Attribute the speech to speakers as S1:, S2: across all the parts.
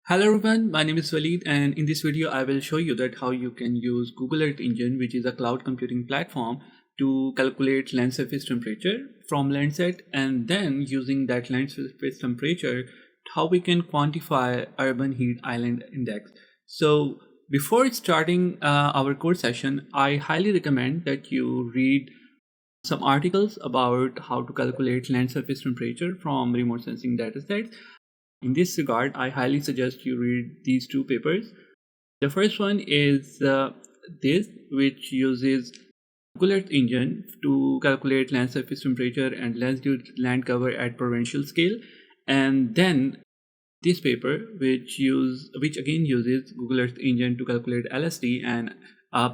S1: Hello everyone, my name is Walid, and in this video I will show you that how you can use Google Earth Engine, which is a cloud computing platform, to calculate land surface temperature from Landsat, and then using that land surface temperature, how we can quantify urban heat island index. So before starting our course session, I highly recommend that you read some articles about how to calculate land surface temperature from remote sensing datasets. In this regard, I highly suggest you read these two papers. The first one is this, which uses Google Earth Engine to calculate land surface temperature and land cover at provincial scale. And then this paper, which again uses Google Earth Engine to calculate LST and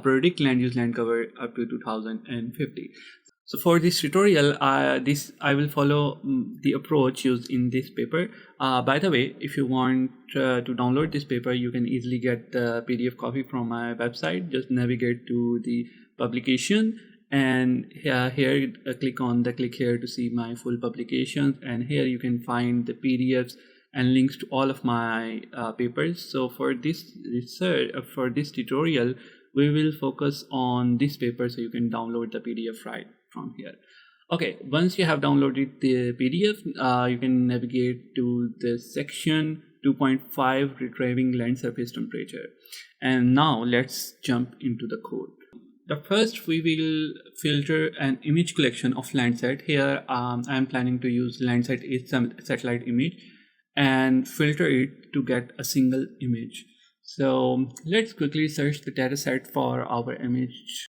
S1: predict land use land cover up to 2050. So for this tutorial, I will follow the approach used in this paper. By the way, if you want to download this paper, you can easily get the PDF copy from my website. Just navigate to the publication, and here click on the click here to see my full publications, and here you can find the PDFs and links to all of my papers. So for this research, for this tutorial, we will focus on this paper, so you can download the PDF right from here. Okay, once you have downloaded the PDF, you can navigate to the section 2.5 retrieving land surface temperature. And now let's jump into the code. The first, we will filter an image collection of Landsat. Here I'm planning to use Landsat 8 satellite image and filter it to get a single image. So let's quickly search the dataset for our image.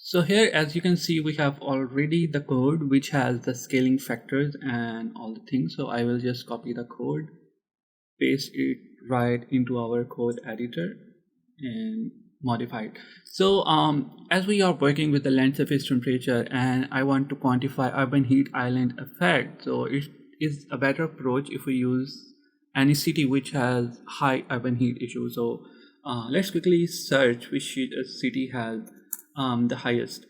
S1: So here, as you can see, we have already the code which has the scaling factors and all the things. So I will just copy the code, paste it right into our code editor and modify it. So as we are working with the land surface temperature and I want to quantify urban heat island effect, so it is a better approach if we use any city which has high urban heat issue. So let's quickly search which city has the highest.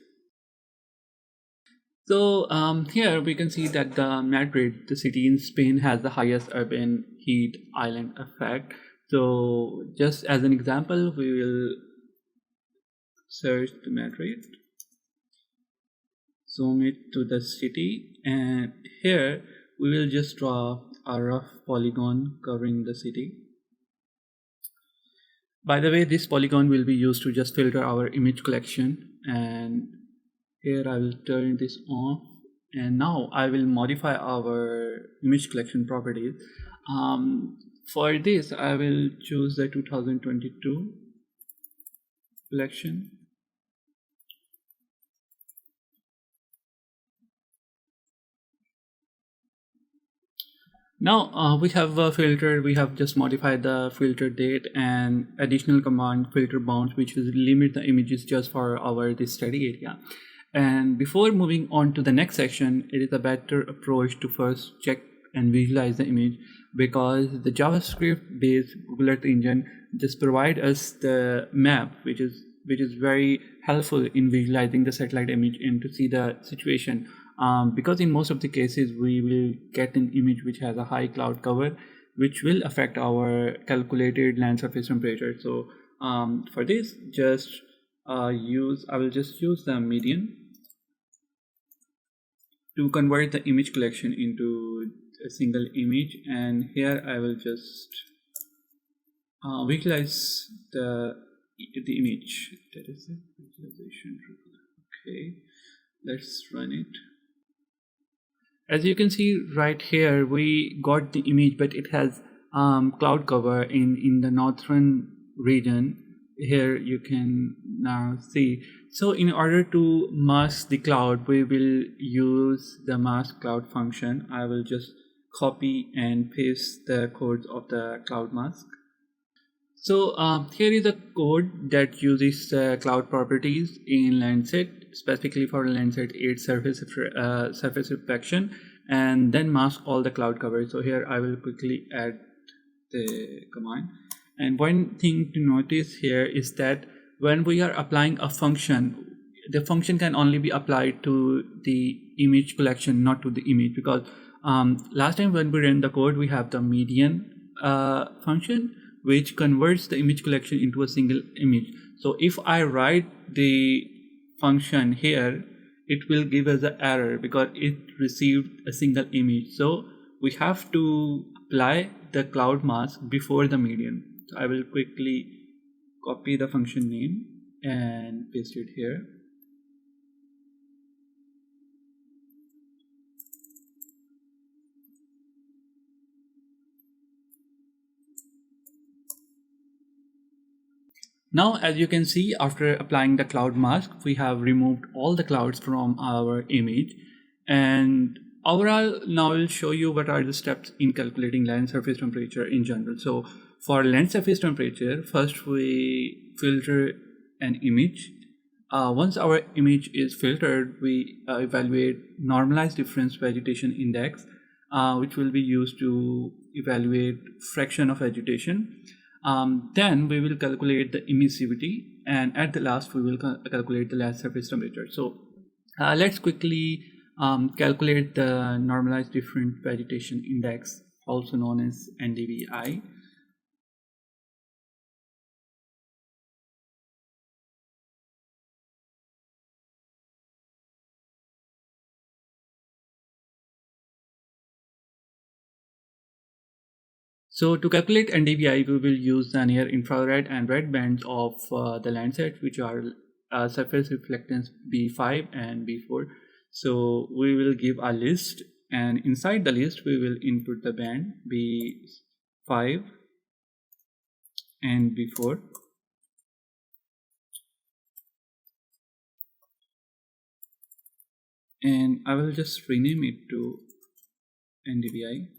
S1: So here we can see that Madrid, the city in Spain, has the highest urban heat island effect. So just as an example, we will search the Madrid, zoom it to the city, and here we will just draw a rough polygon covering the city. By the way, this polygon will be used to just filter our image collection, and here I will turn this off, and now I will modify our image collection properties. For this, I will choose the 2022 collection. Now we have filtered, we have just modified the filter date and additional command filter bounds, which will limit the images just for this study area. And before moving on to the next section, it is a better approach to first check and visualize the image, because the JavaScript based Google Earth Engine just provide us the map, which is very helpful in visualizing the satellite image and to see the situation. Because in most of the cases we will get an image which has a high cloud cover, which will affect our calculated land surface temperature. So for this, I will just use the median to convert the image collection into a single image, and here I will just visualize the image. That is it, visualization. Okay, let's run it. As you can see right here, we got the image, but it has cloud cover in the northern region. Here you can now see. So in order to mask the cloud, we will use the mask cloud function. I will just copy and paste the codes of the cloud mask. So here is a code that uses cloud properties in Landsat, specifically for Landsat 8 surface reflection, and then mask all the cloud cover. So here I will quickly add the command. And one thing to notice here is that when we are applying a function, the function can only be applied to the image collection, not to the image, because Last time when we ran the code, we have the median function, which converts the image collection into a single image. So if I write the function here, it will give us an error because it received a single image. So we have to apply the cloud mask before the median. So I will quickly copy the function name and paste it here. Now, as you can see, after applying the cloud mask, we have removed all the clouds from our image. And overall, now I'll show you what are the steps in calculating land surface temperature in general. So for land surface temperature, first we filter an image. Once our image is filtered, we evaluate normalized difference vegetation index, which will be used to evaluate fraction of vegetation. Then we will calculate the emissivity, and at the last we will calculate the land surface temperature. So let's quickly calculate the normalized difference vegetation index, also known as NDVI. So to calculate NDVI, we will use the near infrared and red bands of the Landsat, which are surface reflectance B5 and B4. So we will give a list, and inside the list we will input the band B5 and B4. And I will just rename it to NDVI.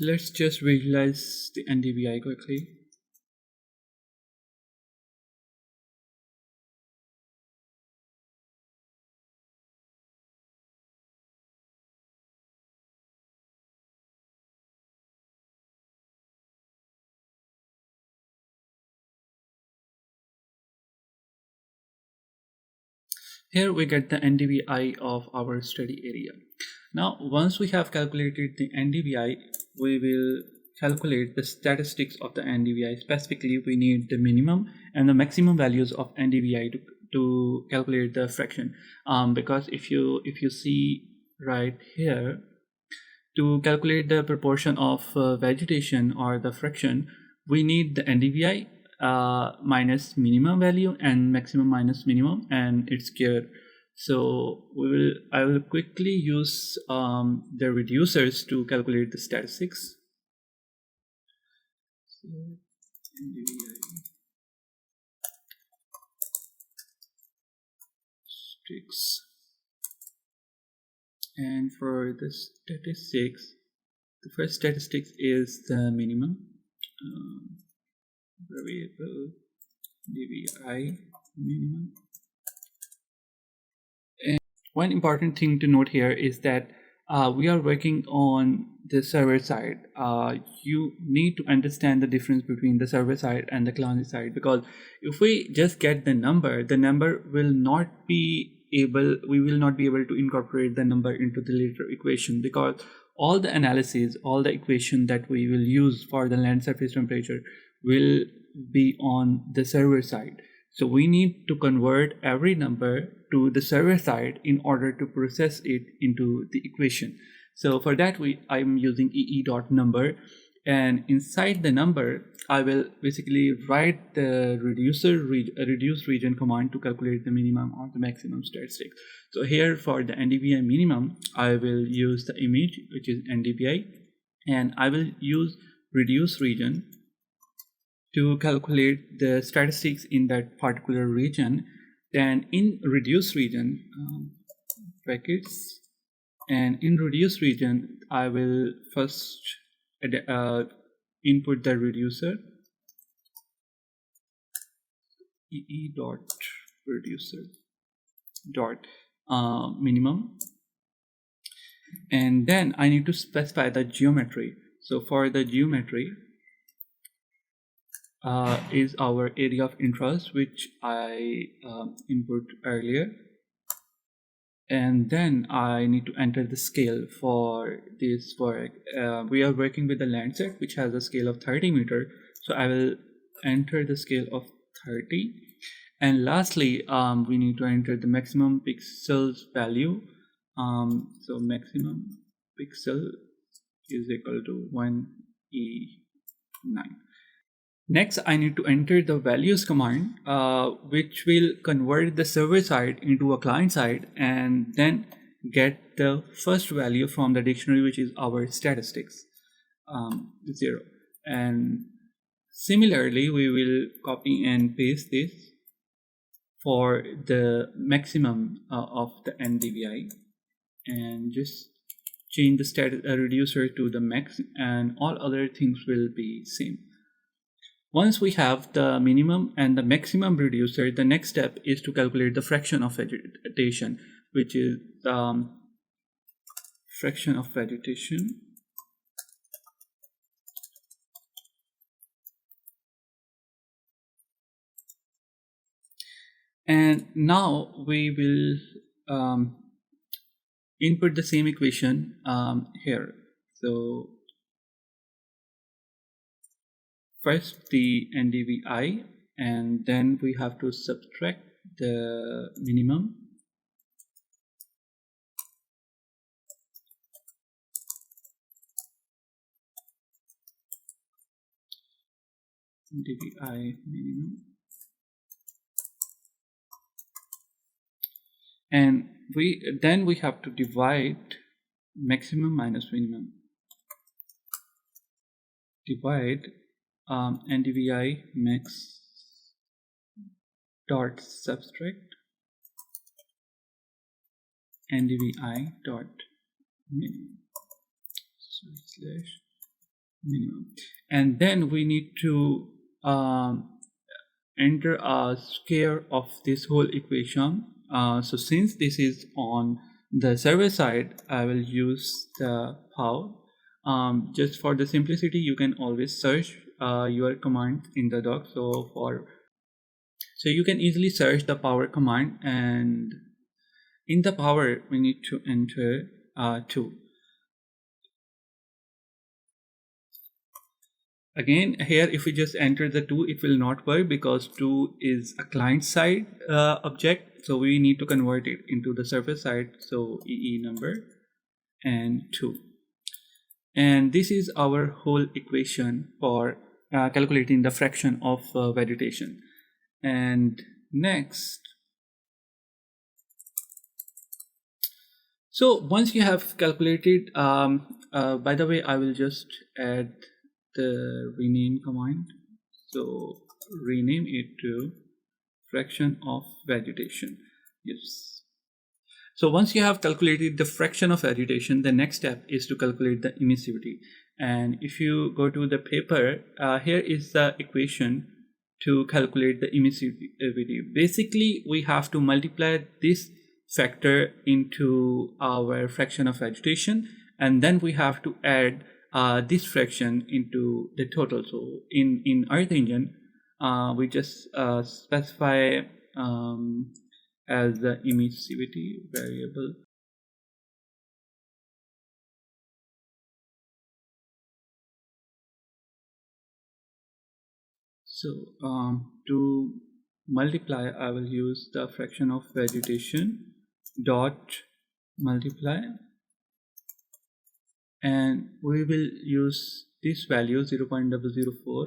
S1: Let's just visualize the NDVI quickly. Here we get the NDVI of our study area. Now, once we have calculated the NDVI, we will calculate the statistics of the NDVI. Specifically, we need the minimum and the maximum values of NDVI to calculate the fraction. Because if you see right here, to calculate the proportion of vegetation or the fraction, we need the NDVI minus minimum value and maximum minus minimum and its square. So I will quickly use the reducers to calculate the statistics. So NDVI statistics, and for the statistics, the first statistics is the minimum. Variable DVI minimum. And one important thing to note here is that we are working on the server side. You need to understand the difference between the server side and the client side, because if we just get the number will not be able, we will not be able to incorporate the number into the later equation, because all the analysis, all the equation that we will use for the land surface temperature will be on the server side. So we need to convert every number to the server side in order to process it into the equation. So for that, I'm using ee.number, and inside the number I will basically write the reduce region command to calculate the minimum or the maximum statistic. So here for the NDVI minimum, I will use the image, which is NDVI, and I will use reduce region to calculate the statistics in that particular region. Then in reduce region, brackets, and in reduce region, I will first input the reducer, ee.reducer dot minimum, and then I need to specify the geometry. So for the geometry is our area of interest, which I input earlier. and then I need to enter the scale for this work. We are working with the Landsat, which has a scale of 30 meter. So I will enter the scale of 30. And lastly, we need to enter the maximum pixels value. So maximum pixel is equal to 1E9. Next, I need to enter the values command, which will convert the server side into a client side and then get the first value from the dictionary, which is our statistics, 0. And similarly, we will copy and paste this for the maximum of the NDVI and just change the status reducer to the max, and all other things will be same. Once we have the minimum and the maximum reducer, the next step is to calculate the fraction of vegetation, which is fraction of vegetation. And now we will input the same equation here. So first the NDVI, and then we have to subtract the minimum. NDVI minimum. And then we have to divide maximum minus minimum. Divide NDVI max dot subtract NDVI dot minimum slash minimum, and then we need to enter a square of this whole equation. So since this is on the server side, I will use the power. Just for the simplicity, you can always search your command in the doc. So you can easily search the power command, and in the power we need to enter 2. Again, here if we just enter the 2, it will not work because 2 is a client side object, so we need to convert it into the server side. So EE number and 2, and this is our whole equation for calculating the fraction of vegetation. And next, so once you have calculated, by the way, I will just add the rename command. So rename it to fraction of vegetation. Yes. So once you have calculated the fraction of vegetation, the next step is to calculate the emissivity. And if you go to the paper, here is the equation to calculate the emissivity. Basically, we have to multiply this factor into our fraction of vegetation, and then we have to add this fraction into the total. So in Earth Engine, we just specify as the emissivity variable. So to multiply, I will use the fraction of vegetation dot multiply, and we will use this value 0.004.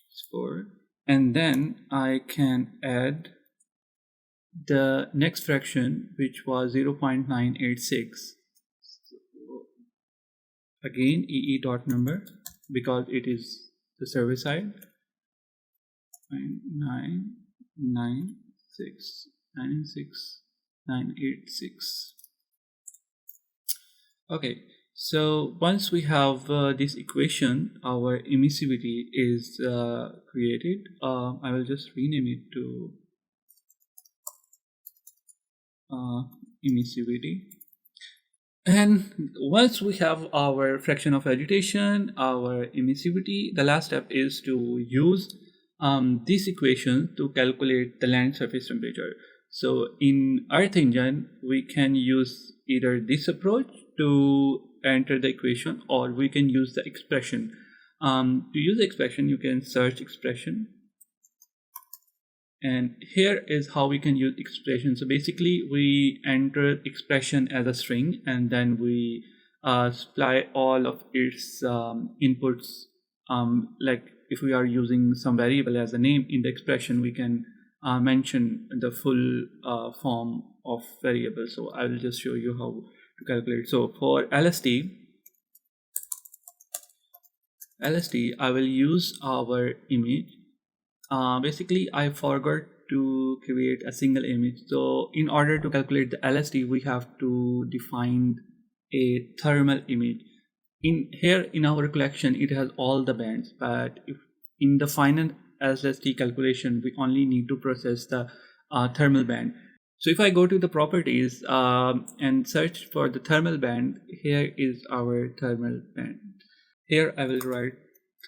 S1: Score, and then I can add the next fraction, which was 0.986. Again, EE dot number, because it is the server side. 996 Okay, so once we have this equation, our emissivity is created. I will just rename it to emissivity. And once we have our fraction of vegetation, our emissivity, the last step is to use this equation to calculate the land surface temperature. So in Earth Engine, we can use either this approach to enter the equation, or we can use the expression. To use the expression, you can search expression. And here is how we can use expression. So basically we enter expression as a string, and then we supply all of its inputs. Like if we are using some variable as a name in the expression, we can mention the full form of variable. So I will just show you how to calculate. So for LST, I will use our image. Basically I forgot to create a single image. So in order to calculate the LST, we have to define a thermal image. In here in our collection, it has all the bands, but if in the final LST calculation, we only need to process the thermal band. So if I go to the properties and search for the thermal band, here is our thermal band. Here I will write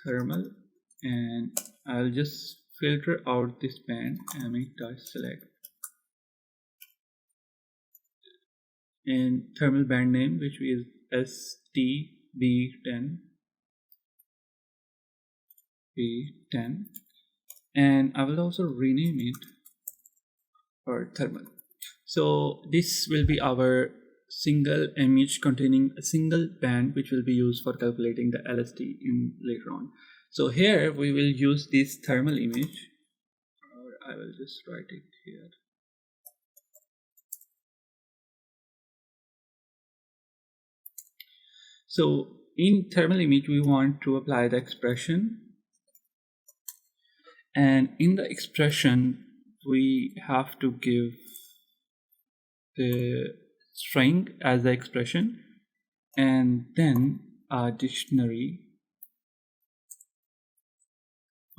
S1: thermal, and I'll just filter out this band and make select and thermal band name, which is STB10 B10, and I will also rename it for thermal. So this will be our single image containing a single band, which will be used for calculating the LST in later on. So here we will use this thermal image, or I will just write it here. So in thermal image, we want to apply the expression, and in the expression we have to give the string as the expression, and then a dictionary.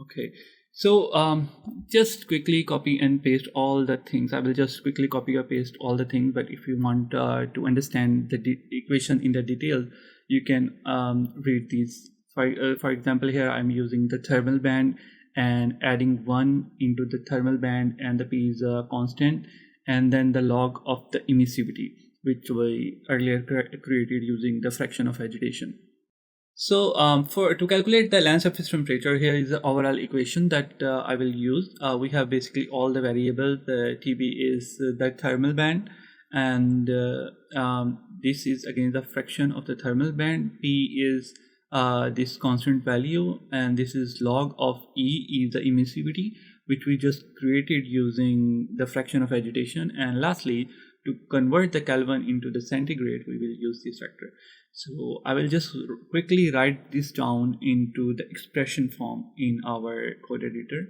S1: Okay, so just quickly copy and paste all the things. I will just quickly copy or paste all the things, but if you want to understand the equation in the detail, you can read these. For example, here I'm using the thermal band and adding 1 into the thermal band, and the P is a constant, and then the log of the emissivity, which we earlier created using the fraction of vegetation. So to calculate the land surface temperature, here is the overall equation that I will use. We have basically all the variables. The TB is the thermal band, and this is again the fraction of the thermal band. P is this constant value, and this is log of E is the emissivity, which we just created using the fraction of vegetation. And lastly, to convert the Kelvin into the centigrade, we will use this factor. So I will just quickly write this down into the expression form in our code editor.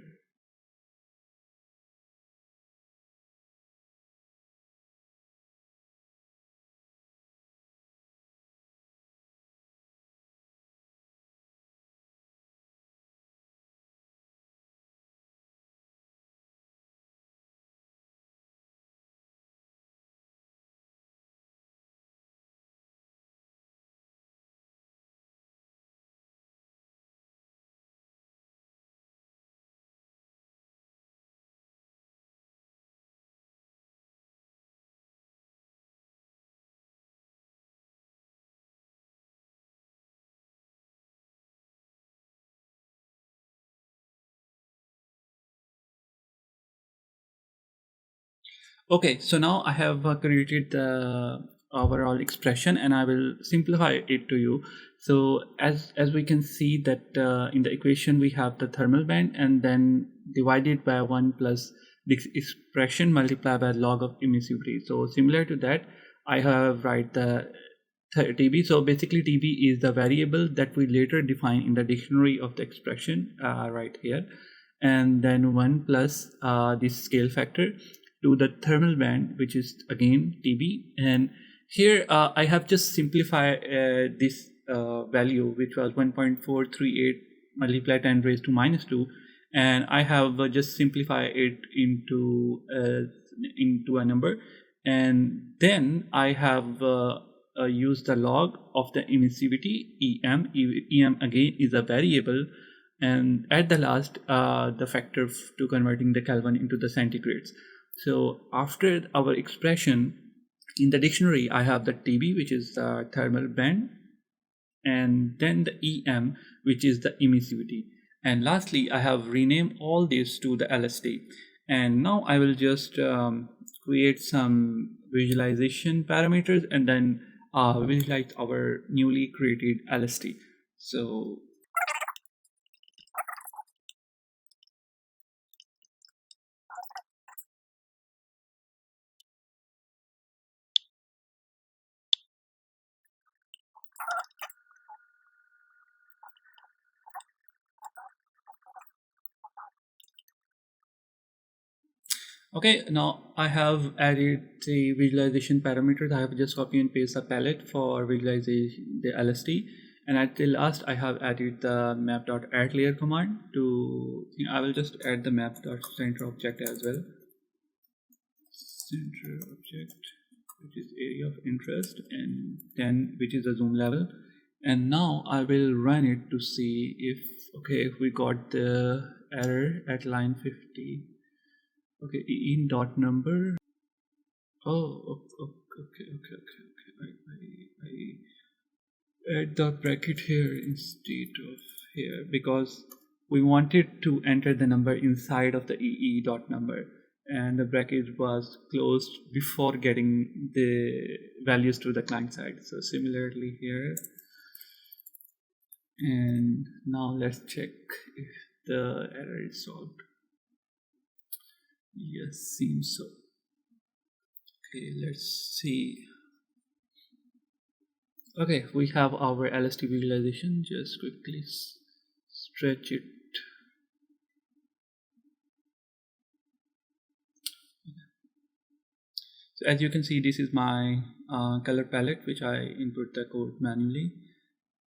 S1: Okay, so now I have created the overall expression, and I will simplify it to you. So as we can see that in the equation we have the thermal band, and then divided by 1 plus this expression multiplied by log of emissivity. So similar to that, I have write the TB. So basically TB is the variable that we later define in the dictionary of the expression right here, and then 1 plus this scale factor to the thermal band, which is again TB. And here I have just simplified this value, which was 1.438 multiplied 10 raised to minus 2, and I have just simplified it into a number, and then I have use the log of the emissivity, EM. EM again is a variable, and at the last the factor to converting the Kelvin into the centigrades. So after our expression in the dictionary, I have the TB, which is the thermal band, and then the EM, which is the emissivity, and lastly I have renamed all these to the LST. And now I will just create some visualization parameters and then visualize our newly created LST. So okay, now I have added the visualization parameters. I have just copy and paste a palette for visualization the LST, and at the last I have added the map.addLayer command to, I will just add the map.center object as well. Center object, which is area of interest, and then which is the zoom level. And now I will run it to see if, okay, if we got the error at line 50. Okay, in dot number. Oh, okay. I add the bracket here instead of here because we wanted to enter the number inside of the EE dot number, and the bracket was closed before getting the values to the client side. So similarly here, and now let's check if the error is solved. Yes, seems so. Okay, let's see. Okay, we have our LST visualization. Just quickly stretch it. So as you can see, this is my color palette, which I input the code manually,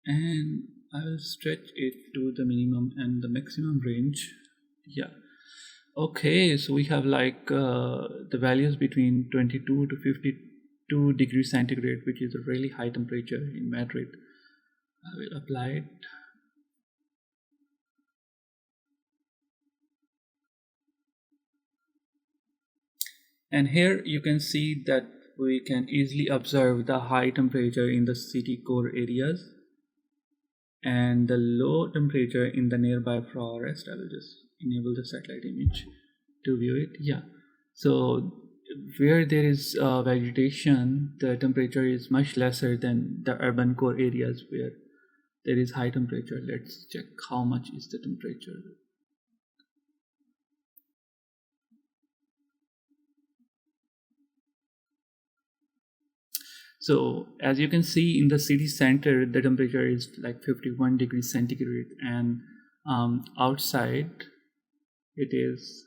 S1: and I will stretch it to the minimum and the maximum range. Yeah. Okay, so we have like the values between 22 to 52 degrees centigrade, which is a really high temperature in Madrid. I will apply it. And here you can see that we can easily observe the high temperature in the city core areas and the low temperature in the nearby forest. I will just enable the satellite image to view it. Yeah, so where there is vegetation, the temperature is much lesser than the urban core areas where there is high temperature. Let's check how much is the temperature. So as you can see in the city center, the temperature is like 51 degrees centigrade, and outside it is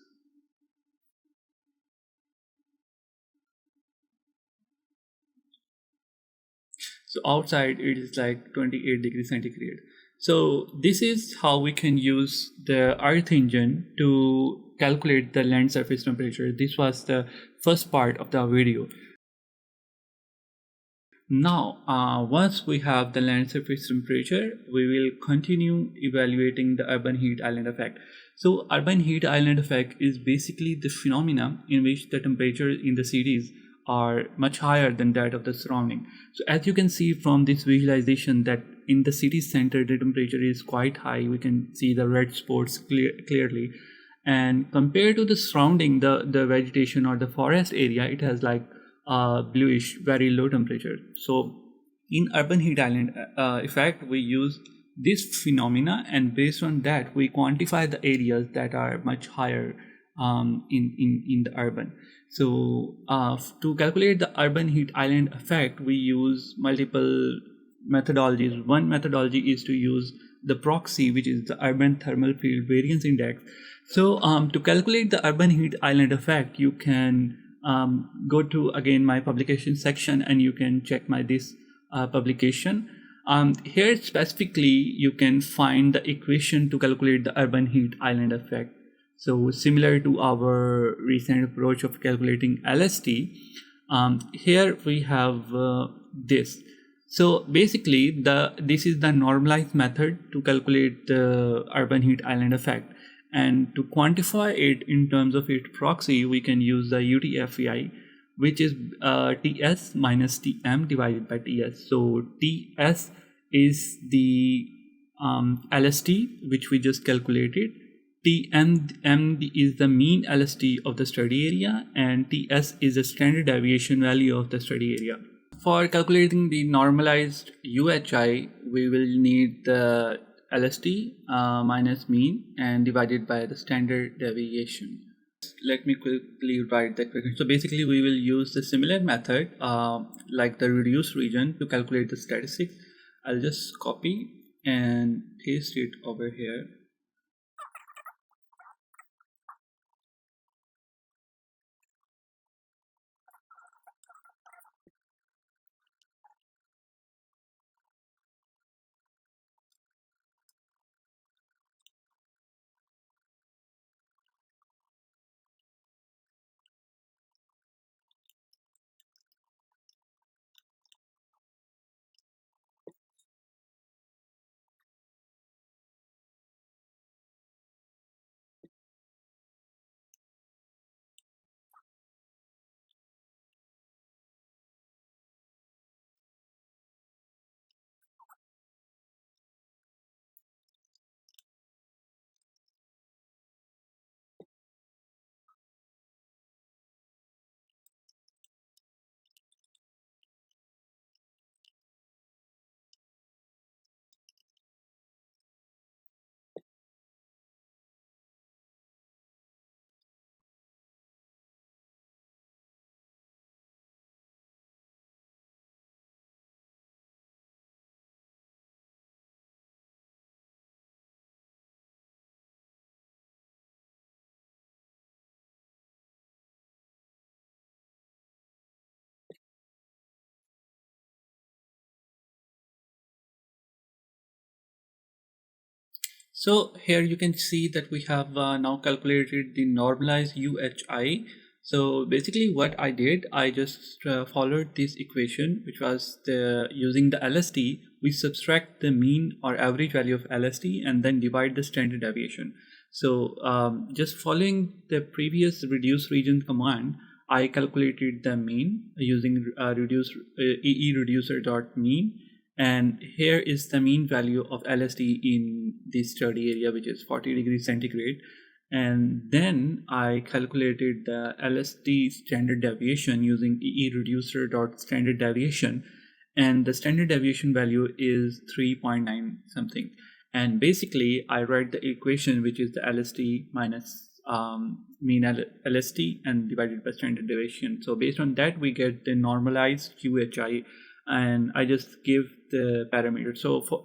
S1: outside it is like 28 degrees centigrade. So this is how we can use the Earth engine to calculate the land surface temperature. This was the first part of the video. Now, once we have the land surface temperature, we will continue evaluating the urban heat island effect. So urban heat island effect is basically the phenomena in which the temperature in the cities are much higher than that of the surrounding. So as you can see from this visualization that in the city center, the temperature is quite high. We can see the red spots clearly. And compared to the surrounding, the vegetation or the forest area, it has like bluish, very low temperature. So in urban heat island effect, we use this phenomena, and based on that, we quantify the areas that are much higher in the urban. So to calculate the urban heat island effect, we use multiple methodologies. One methodology is to use the proxy, which is the urban thermal field variance index. So to calculate the urban heat island effect, you can go to again my publication section, and you can check this publication. Here specifically you can find the equation to calculate the urban heat island effect. So similar to our recent approach of calculating LST, here we have this. So basically, this is the normalized method to calculate the urban heat island effect. And to quantify it in terms of its proxy, we can use the UTFVI, which is Ts minus Tm divided by Ts. So Ts is the LST, which we just calculated. Tm is the mean LST of the study area, and Ts is the standard deviation value of the study area. For calculating the normalized UHI, we will need the LST minus mean and divided by the standard deviation. Let me quickly write the equation. So basically, we will use the similar method like the reduced region to calculate the statistics. I'll just copy and paste it over here. So here you can see that we have now calculated the normalized UHI. So basically what I did, I just followed this equation, which was using the LST, we subtract the mean or average value of LST and then divide the standard deviation. So just following the previous reduce region command, I calculated the mean using reducer dot mean. And here is the mean value of LST in this study area, which is 40 degrees centigrade. And then I calculated the LST standard deviation using reducer dot standard deviation. And the standard deviation value is 3.9 something. And basically, I write the equation, which is the LST minus mean LST and divided by standard deviation. So based on that, we get the normalized UHI. And I just give the parameters. So for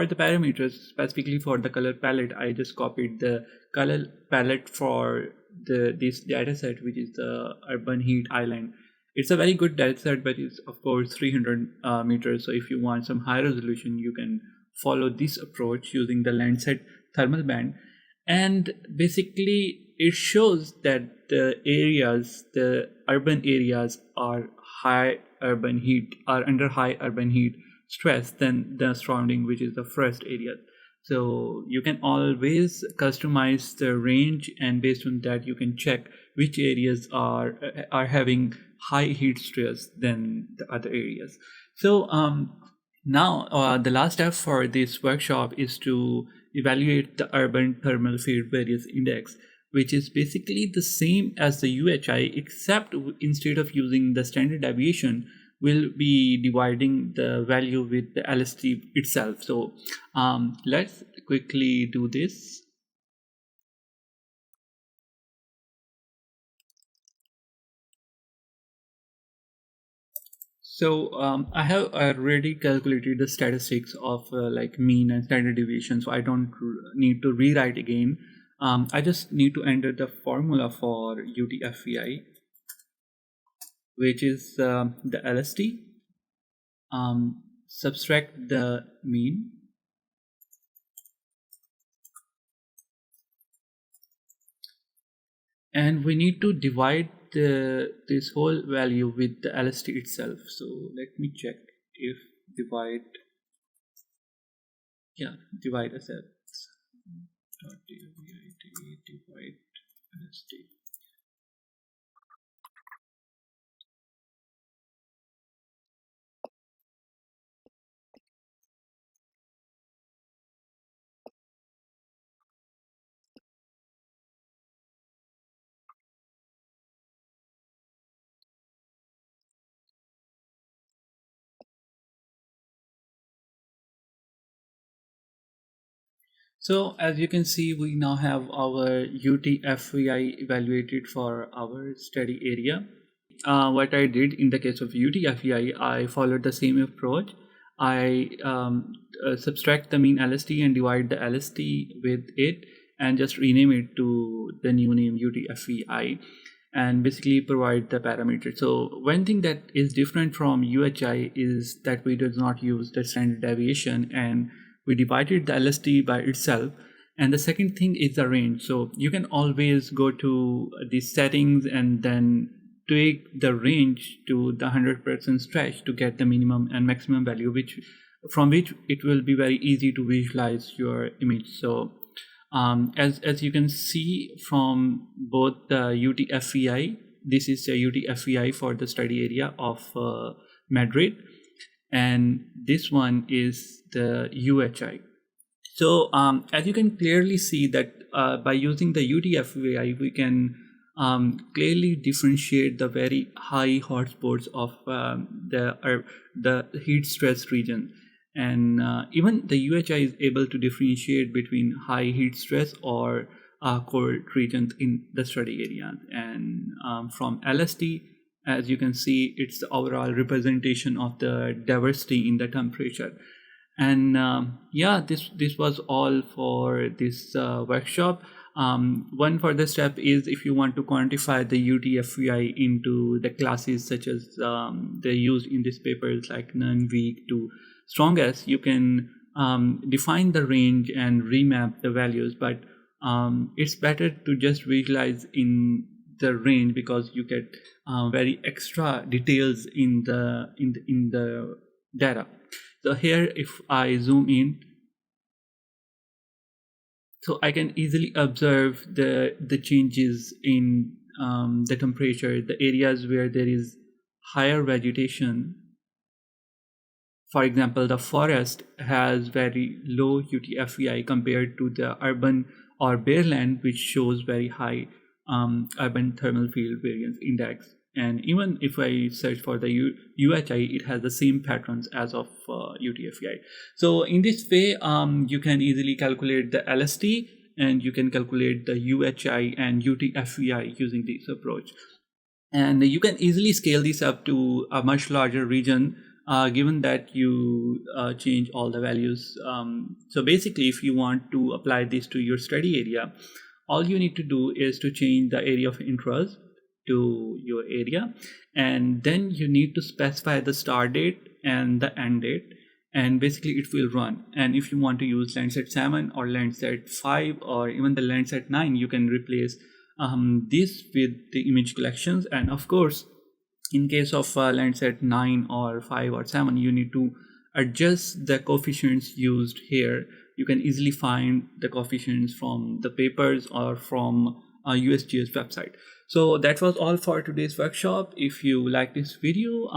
S1: the parameters, specifically for the color palette, I just copied the color palette for this dataset, which is the urban heat island. It's a very good dataset, but it's of course 300 meters. So if you want some high resolution, you can follow this approach using the Landsat thermal band. And basically, it shows that the urban areas are under high urban heat stress than the surrounding, which is the forest area. So you can always customize the range, and based on that, you can check which areas are having high heat stress than the other areas. So now the last step for this workshop is to evaluate the urban thermal field variance index, which is basically the same as the UHI, except instead of using the standard deviation, we'll be dividing the value with the LST itself. So let's quickly do this. So I have already calculated the statistics of like mean and standard deviation, so I don't need to rewrite again. I just need to enter the formula for UTFVI, which is the LST, subtract the mean, and we need to divide this whole value with the LST itself. So let me check if divide assets divide LST. So as you can see, we now have our UTFVI evaluated for our study area. What I did in the case of UTFVI, I followed the same approach. I subtract the mean LST and divide the LST with it and just rename it to the new name UTFVI and basically provide the parameter. So one thing that is different from UHI is that we do not use the standard deviation and we divided the LST by itself. And the second thing is the range. So you can always go to the settings and then tweak the range to the 100% stretch to get the minimum and maximum value, from which it will be very easy to visualize your image. So as you can see from both the UTFVI, this is a UTFVI for the study area of Madrid, and this one is the UHI. So as you can clearly see that by using the UTFVI, we can clearly differentiate the very high hotspots of the heat stress region. And even the UHI is able to differentiate between high heat stress or cold regions in the study area. And from LST, as you can see, it's the overall representation of the diversity in the temperature. And yeah, this was all for this workshop. One further step is if you want to quantify the UTFVI into the classes such as they used in this paper, like none, weak to strongest, you can define the range and remap the values, but it's better to just visualize in the range because you get very extra details in the data. So here, if I zoom in, so I can easily observe the changes in the temperature, the areas where there is higher vegetation. For example, the forest has very low UTFVI compared to the urban or bare land, which shows very high urban thermal field variance index. And even if I search for the UHI, it has the same patterns as of UTFVI. So in this way, you can easily calculate the LST and you can calculate the UHI and UTFVI using this approach. And you can easily scale this up to a much larger region, given that you change all the values. So basically, if you want to apply this to your study area, all you need to do is to change the area of interest to your area, and then you need to specify the start date and the end date, and basically it will run. And if you want to use Landsat 7 or Landsat 5 or even the Landsat 9, you can replace this with the image collections. And of course, in case of Landsat 9 or 5 or 7, you need to adjust the coefficients used here. You can easily find the coefficients from the papers or from USGS website. So that was all for today's workshop. If you like this video,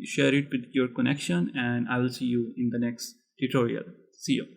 S1: share it with your connection, and I will see you in the next tutorial. See you.